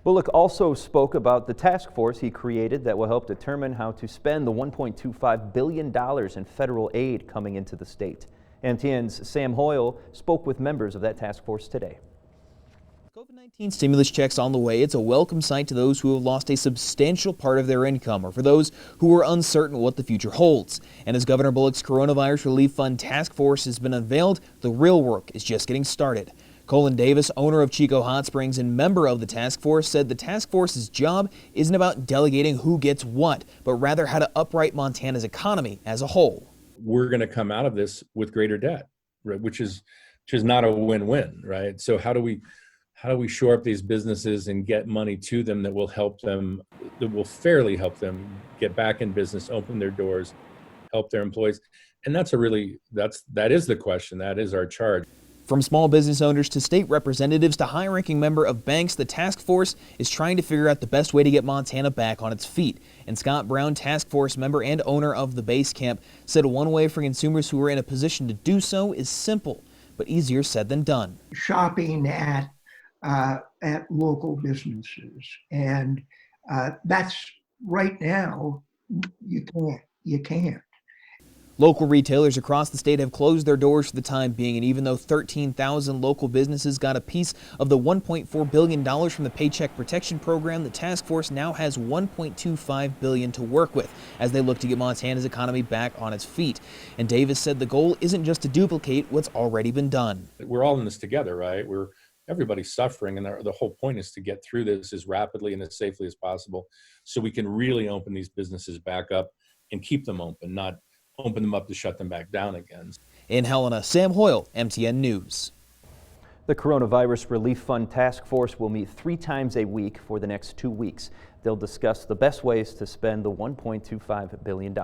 Bullock also spoke about the task force he created that will help determine how to spend the $1.25 billion in federal aid coming into the state. MTN's Sam Hoyle spoke with members of that task force today. COVID-19 stimulus checks on the way. It's a welcome sight to those who have lost a substantial part of their income or for those who are uncertain what the future holds. And as Governor Bullock's Coronavirus Relief Fund task force has been unveiled, the real work is just getting started. Colin Davis, owner of Chico Hot Springs and member of the task force, said the task force's job isn't about delegating who gets what, but rather how to upright Montana's economy as a whole. We're going to come out of this with greater debt, right, which is not a win-win, right? So how do we shore up these businesses and get money to them that will help them, that will fairly help them get back in business, open their doors, help their employees? And that is the question. That is our charge. From small business owners to state representatives to high-ranking member of banks, the task force is trying to figure out the best way to get Montana back on its feet. And Scott Brown, task force member and owner of the base camp, said one way for consumers who are in a position to do so is simple, but easier said than done. Shopping at local businesses, and that's right now you can't. Local retailers across the state have closed their doors for the time being, and even though 13,000 local businesses got a piece of the $1.4 billion from the Paycheck Protection Program, the task force now has $1.25 billion to work with as they look to get Montana's economy back on its feet. And Davis said the goal isn't just to duplicate what's already been done. We're all in this together, right? Everybody's suffering, and the whole point is to get through this as rapidly and as safely as possible so we can really open these businesses back up and keep them open, not open them up to shut them back down again. In Helena, Sam Hoyle, MTN News. The Coronavirus Relief Fund Task Force will meet 3 times a week for the next 2 weeks. They'll discuss the best ways to spend the $1.25 billion.